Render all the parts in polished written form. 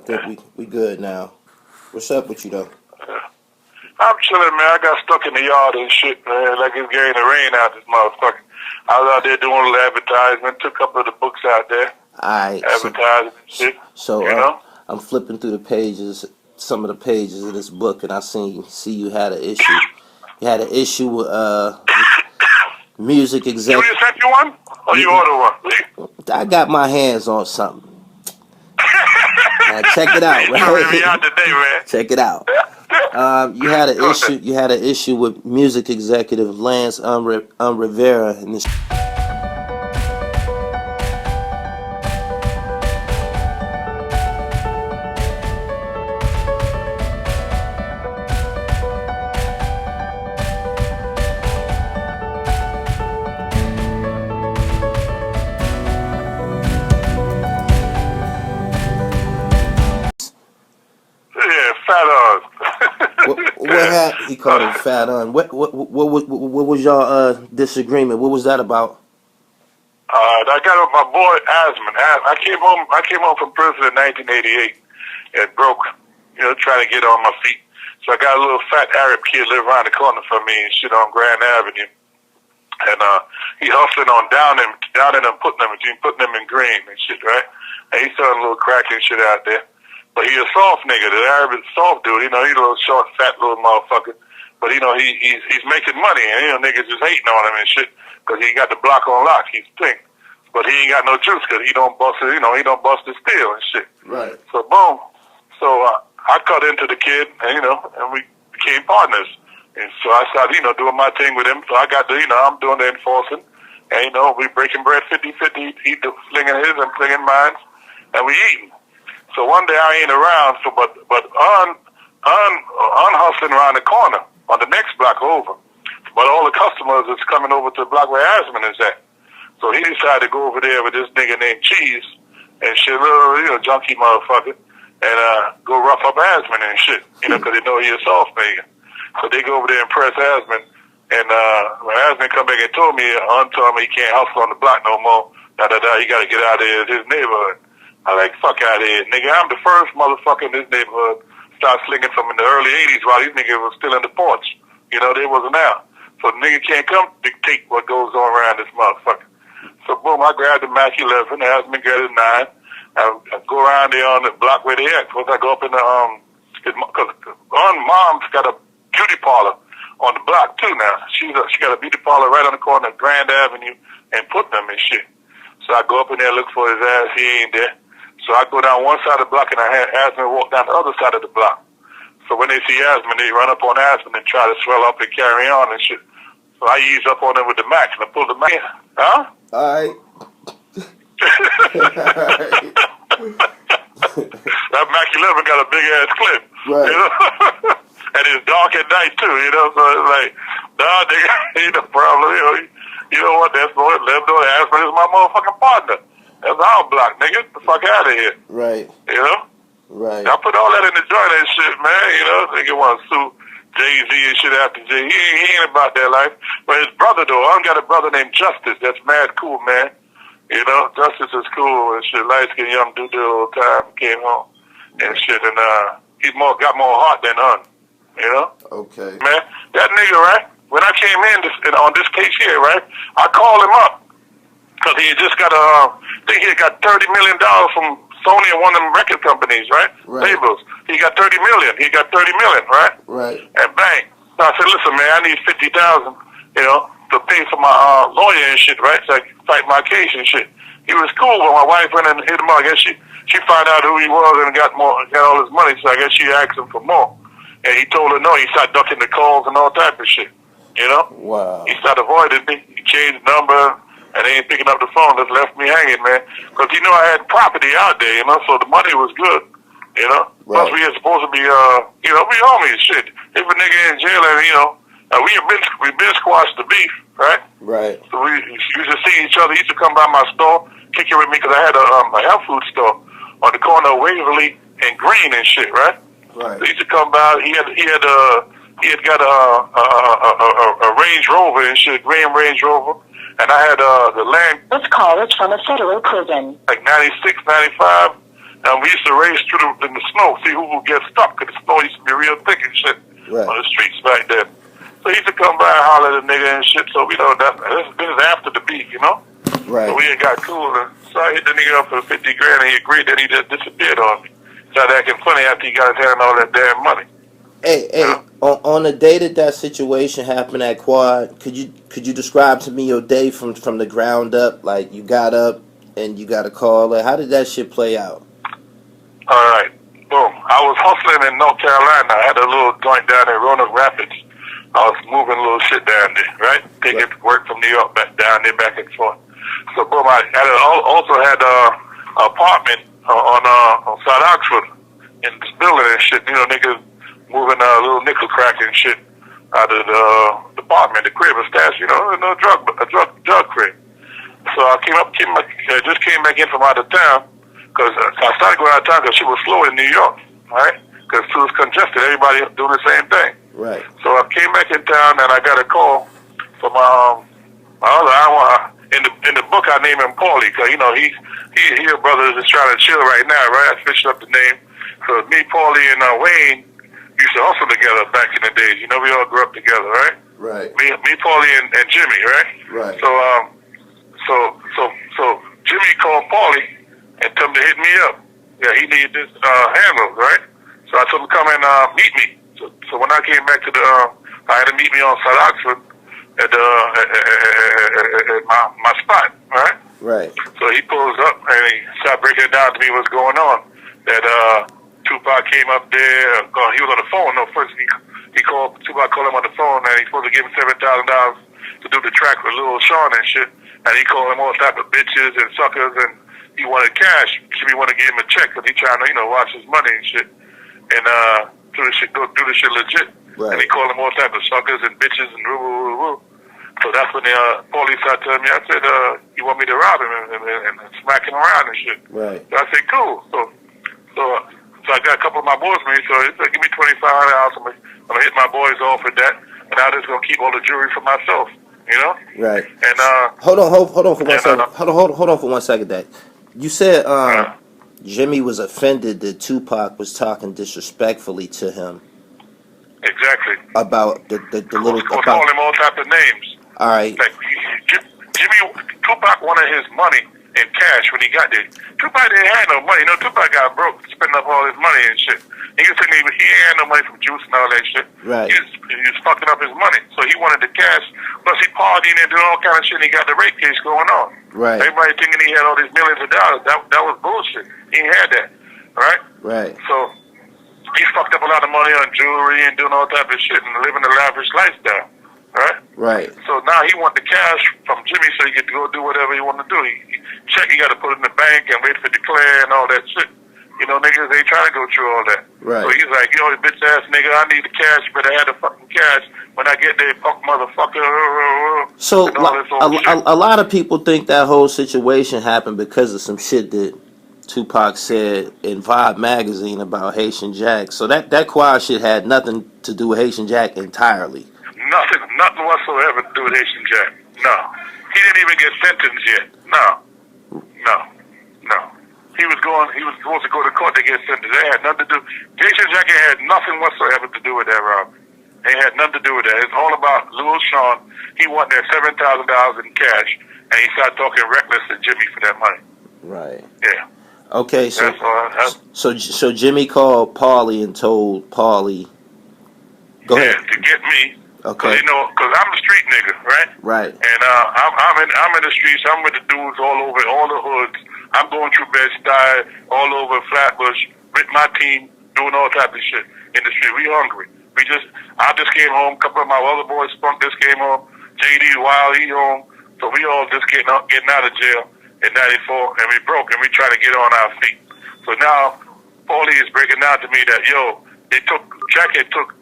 think we good now. What's up with you though? I'm chilling, man. I got stuck in the yard and shit, man. Like it's getting to rain out this motherfucker. I was out there doing a little advertisement. Took a couple of the books out there. Alright, Advertising and shit. so You know? I'm flipping through the pages, some of the pages of this book, and I see you had an issue. You had an issue with music You exec. just sent you one? Or you order one? I got my hands on something. Now check it out, You tripping me right? out today, man. Check it out. You had an Go issue. ahead. You had an issue with music executive Lance Rivera, and this. Yeah, fat on. What happened? He called him fat on. What was y'all disagreement? What was that about? I got with my boy Asman. I came home from prison in 1988 and broke, trying to get on my feet. So I got a little fat Arab kid live around the corner from me and shit on Grand Avenue. And he hustling on down him and putting him in Green and shit, right? And he's selling a little crack and shit out there. But he a soft nigga. The Arab is a soft dude. He's a little short, fat little motherfucker. But he's making money, and niggas just hating on him and shit because he got the block on lock. He's pink, but he ain't got no juice because he don't bust it. He don't bust the steel and shit. Right. So boom. So I cut into the kid, and we became partners. And so I started, doing my thing with him. So I got I'm doing the enforcing, and we breaking bread 50-50. He flinging his and flinging mine, and we eating. So one day I ain't around, but hustling around the corner on the next block over. But all the customers is coming over to the block where Asman is at. So he decided to go over there with this nigga named Cheese and shit, little junkie motherfucker, and go rough up Asman and shit, because they know he a soft nigga. So they go over there and press Asman, and when Asman come back and told me, told me he can't hustle on the block no more, he got to get out of his neighborhood. I like, fuck out of here, nigga. I'm the first motherfucker in this neighborhood start slinging from in the early 80s while these niggas was still in the porch. They wasn't out. So the nigga can't come dictate what goes on around this motherfucker. So boom, I grabbed the Mac 11, Asman got his 9. I go around there on the block where they at. Once I go up in the, because mom's got a beauty parlor on the block too now. She got a beauty parlor right on the corner of Grand Avenue and Putnam and shit. So I go up in there, look for his ass, he ain't there. So I go down one side of the block and I had Asman walk down the other side of the block. So when they see Asman, they run up on Asman and try to swell up and carry on and shit. So I ease up on them with the Mac and I pull the Mac. Huh? Alright. That Mac 11 got a big ass clip. Right. And it's dark at night too, so it's like, nah, nigga, ain't no problem. You know what? That's what let them know Asman is my motherfucking partner. That's our block, nigga. Get the fuck out of here. Right. Right. I put all that in the joint and shit, man. Nigga want to sue Jay-Z and shit after Jay. He ain't about that life. But his brother, though, I got a brother named Justice. That's mad cool, man. Justice is cool and shit. Light-skinned young dude the whole time. Came home and shit. And he got more heart than hun. Okay. Man, that nigga, right? When I came in on this case here, right? I called him up. Because he had just got I think he had got $30 million from Sony and one of them record companies, right? Labels. He got $30 million. He got $30 million, right? Right. And bang. So I said, listen, man, I need $50,000, to pay for my lawyer and shit, right? So I can fight my case and shit. He was cool, but my wife went and hit him up. I guess she found out who he was and got all his money, so I guess she asked him for more. And he told her no. He started ducking the calls and all type of shit, Wow. He started avoiding me. He changed the number. And they ain't picking up the phone. Just left me hanging, man. Because, I had property out there, so the money was good, Right. Plus, we are supposed to be, we homies, shit. If a nigga in jail and, we been squashed the beef, right? Right. So we used to see each other. He used to come by my store, kick it with me, because I had a health food store on the corner of Waverly and Green and shit, right? Right. So he used to come by. He had got a Range Rover and shit, green Range Rover. And I had the land. This call is from a federal prison. Like 96, 95. And we used to race through in the snow, see who would get stuck, because the snow used to be real thick and shit Right. on the streets back then. So he used to come by and holler at the nigga and shit, so we know this is after the beef, you know? Right. So we had got cool, and so I hit the nigga up for 50 grand, and he agreed that he just disappeared on me. Started acting funny after he got his hand on all that damn money. Hey, on the day that situation happened at Quad, could you describe to me your day from the ground up? Like, you got up and you got a call. Like, how did that shit play out? All right, boom. I was hustling in North Carolina. I had a little joint down in Roanoke Rapids. I was moving a little shit down there, right? Taking work from New York back down there, back and forth. So boom, I also had an apartment on South Oxford in this building and shit. You know, niggas moving a little nickel crack and shit out of the apartment, the crib, a stash, you know, a drug crib. So I just came back in from out of town because I started going out of town because shit was slow in New York, right? Because it was congested, everybody doing the same thing. Right. So I came back in town and I got a call from my other. In the book I name him Paulie because you know he a brother that's trying to chill right now, right? I switched up the name. So me, Paulie, and Wayne used to hustle together back in the days. You know, we all grew up together, right? Right. Me, Paulie, and Jimmy, right? Right. So Jimmy called Paulie and told him to hit me up. Yeah, he needed this handle, right? So I told him to come and meet me. So when I came back to I had to meet me on South Oxford at my spot, right? Right. So he pulls up and he started breaking it down to me what's going on. That Tupac came up there. He was on the phone. No, first he called Tupac, called him on the phone, and he's supposed to give him $7,000 to do the track with Lil Sean and shit. And he called him all type of bitches and suckers, and he wanted cash. Jimmy wanted to give him a check because he trying to watch his money and shit, and do the shit legit. Right. And he called him all type of suckers and bitches and woo. So that's when the police started telling me. I said, "You want me to rob him and smack him around and shit?" Right. So I said, "Cool." So I got a couple of my boys with me. So he said, "Give me $2,500. I'm gonna hit my boys off with that, and I'm just gonna keep all the jewelry for myself." You know? Right. And hold on for 1 second. Hold on for 1 second. That you said Jimmy was offended that Tupac was talking disrespectfully to him. Exactly. About the little. Was calling him all type of names. All right. Like Tupac wanted his money in cash when he got there. Tupac didn't have no money. Tupac got broke, spending up all his money and shit. He was saying he ain't had no money from juice and all that shit. Right. He was fucking up his money. So he wanted the cash. Plus he partying and doing all kind of shit. And he got the rape case going on. Right. Everybody thinking he had all these millions of dollars. That was bullshit. He ain't had that. Right? Right. So he fucked up a lot of money on jewelry and doing all type of shit and living a lavish lifestyle. Right? Right. So now he want the cash from Jimmy so he could go do whatever he want to do. He got to put it in the bank and wait for declare and all that shit. Niggas ain't trying to go through all that. Right. So he's like, yo, bitch ass nigga, I need the cash, but I had the fucking cash. When I get there, fuck motherfucker. So a lot of people think that whole situation happened because of some shit that Tupac said in Vibe magazine about Haitian Jack. So that Quad shit had nothing to do with Haitian Jack entirely. Nothing whatsoever to do with Haitian Jack. No. He didn't even get sentenced yet. No. He was supposed to go to court to get sentenced. They had nothing to do. Haitian Jack had nothing whatsoever to do with that robbery. They had nothing to do with that. It's all about Lil Sean. He wanted that $7,000 in cash, and he started talking reckless to Jimmy for that money. Right. Yeah. Okay, so Jimmy called Paulie and told Paulie, go ahead. Yeah, to get me. Okay. Because I'm a street nigga, right? Right. And I'm in the streets. I'm with the dudes all over, all the hoods. I'm going through Bed-Stuy, all over Flatbush, with my team, doing all type of shit in the street. We hungry. I just came home. A couple of my other boys, Spunk, just came home. JD, Wild, he home. So we all just getting out of jail in '94, and we broke, and we try to get on our feet. So now, Paulie is breaking down to me that, Jack had took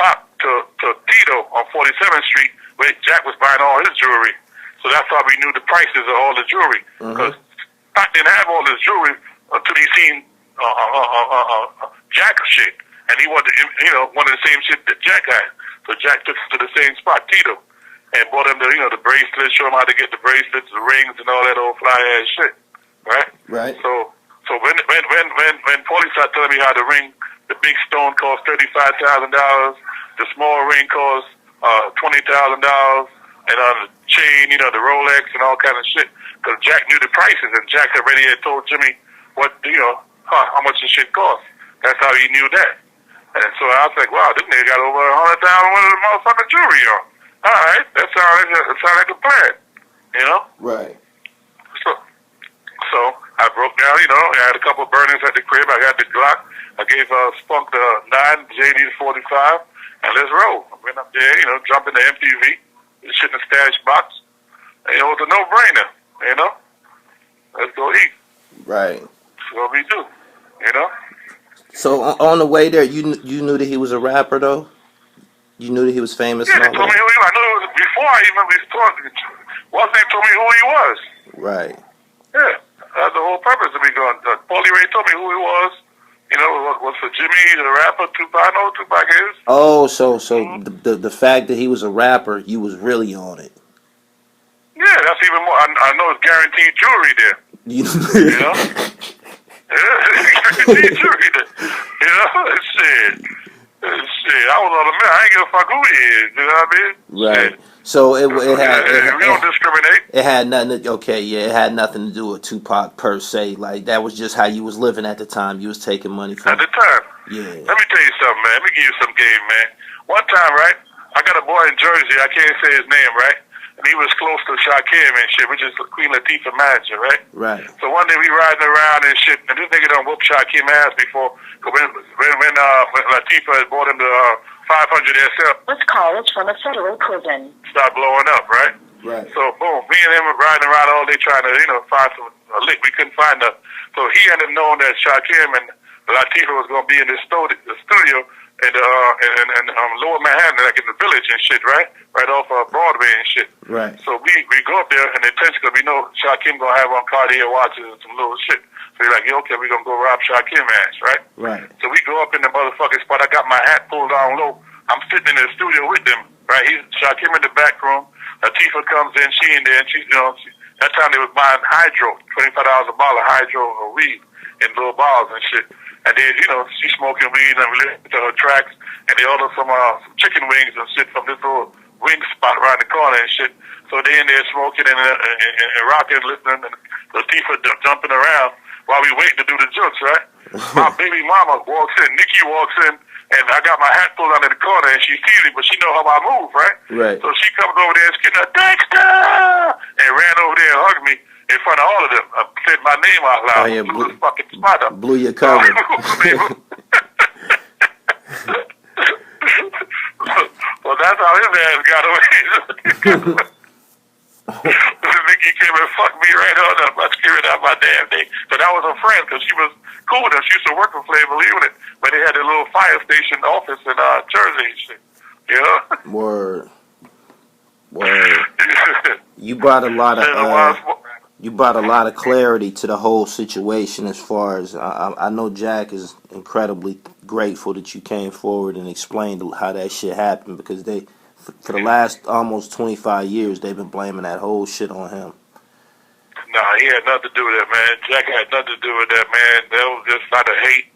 Pop to Tito on 47th Street, where Jack was buying all his jewelry. So that's why we knew the prices of all the jewelry. Because Pop didn't have all his jewelry until he seen Jack shit. And he wanted, one of the same shit that Jack had. So Jack took him to the same spot, Tito, and bought him the bracelets, show him how to get the bracelets, the rings, and all that old fly ass shit. right? Right. So when police started telling me how the ring, the big stone cost $35,000, the small ring cost $20,000, and the chain, you know, the Rolex and all kind of shit, because Jack knew the prices, and Jack already had told Jimmy what, you know, how much the shit cost. That's how he knew that. And so I was like, wow, this nigga got over $100,000 worth of the motherfucking jewelry on. All right, that sounds like a plan, you know? Right. So I broke down, you know, I had a couple of burnings at the crib. I got the Glock. I gave Spunk the 9, JD the 45, and let's roll. I went up there, you know, jumped in the MTV, shit in the stash box. And it was a no-brainer, you know? Let's go eat. Right. That's what we do, you know? So on the way there, you knew that he was a rapper, though? You knew that he was famous? Yeah, and they all told me that? who he was. I knew it was before I even was talking. Once they told me who he was. Right. Yeah, that's the whole purpose of me going. Paulie Ray told me who he was. You know, was for Jimmy, the rapper, Tupac. I know who Tupac is. Oh, so the fact that he was a rapper, you was really on it. Yeah, that's even more. I know it's guaranteed jewelry there. You know? Yeah, guaranteed jewelry there. You know? Shit. I was on the man. I ain't give a fuck who he is. You know what I mean? Right. Shit. So it We don't discriminate. it had nothing to, okay, yeah, it had nothing to do with Tupac per se. Like, that was just how you was living at the time. You was taking money from. At the time. Yeah. Let me tell you something, man. Let me give you some game, man. One time, right, I got a boy in Jersey. I can't say his name, right? And he was close to Shakim and shit, which is Queen Latifah's manager, right? Right. So one day we riding around and shit, and this nigga done whoop Shakim ass before. When Latifah had bought him the 500 SL. This call is from a federal prison. Start blowing up, right? Right. So boom, me and him were riding around all day trying to, you know, find a lick. We couldn't find nothing. So he ended up knowing that Shakim and Latifah was gonna be in the studio in Lower Manhattan, like in the Village and shit, right? Right off Broadway and shit. Right. So we go up there and intentionally, we know Shakim gonna have on Cartier watches and some little shit. So we're like, yeah, okay, we're gonna go rob Shakim ass, right? Right. So we go up in the motherfucking spot. I got my hat pulled down low. I'm sitting in the studio with them, right? He's Shakim in the back room. Latifah comes in, she in there, and she, you know, that time they was buying hydro, $25 a bottle of hydro or weed in little bottles and shit. And then, you know, she smoking weed and we listen to her tracks, and they order some chicken wings and shit from this little wing spot around the corner and shit. So they in there smoking and rocking, listening, and Latifah jumping around while we waiting to do the jokes, right? My baby mama walks in, Nikki walks in, and I got my hat pulled under the corner, and she sees me, but she know how I move, right? Right. So she comes over there and screaming, Dexter! And ran over there and hugged me in front of all of them. I said my name out loud. Oh, yeah, blew the fucking spot up. Blew your cover. Well, that's how his ass got away. Nikki came and fucked me right on up. I screamed out my damn name. But that was her friend, because she was cool with him. She used to work for Flavor Unit, but they had a little fire station office in Jersey and shit. You know? Word. You brought a lot of clarity to the whole situation. As far as I know, Jack is incredibly grateful that you came forward and explained how that shit happened, because they, for the last almost 25 years, they've been blaming that whole shit on him. Nah, he had nothing to do with that, man. Jack had nothing to do with that, man. That was just out of hate.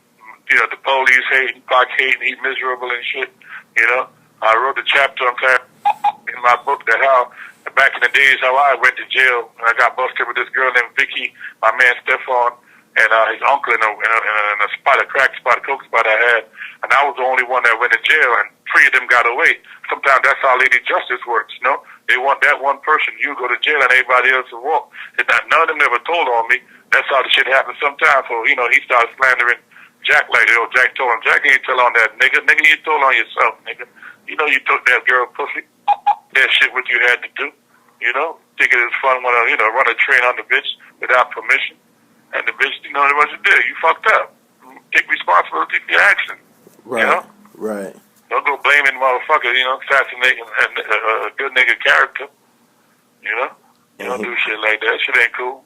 You know, the police hating, Pac hating, he miserable and shit. You know, I wrote a chapter in my book that how back in the days how I went to jail and I got busted with this girl named Vicky, my man Stefan, and his uncle in a spot, a crack spot, a coke spot I had, and I was the only one that went to jail, and 3 of them got away. Sometimes that's how Lady Justice works, you know? They want that one person, you go to jail, and everybody else will walk. None of them never told on me. That's how the shit happens sometimes. So, you know, he started slandering Jack like, yo, Jack told him. Jack ain't tell on that nigga. Nigga, you told on yourself, nigga. You know you took that girl pussy. That shit what you had to do, you know? Thinking it was fun when you know, run a train on the bitch without permission. And the bitch, you know what you did. You fucked up. Take responsibility for your action. Right. You know? Right. Don't go blaming motherfuckers, you know, assassinating a good nigga character. You know? You don't do shit like that. Shit ain't cool.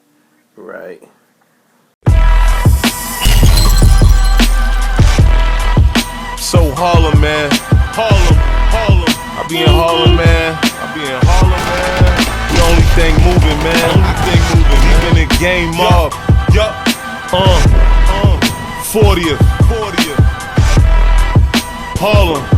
Right. So Harlem, man. Harlem. I be in Harlem, man. The only thing moving, man. Keeping the game up. 40th. Harlem.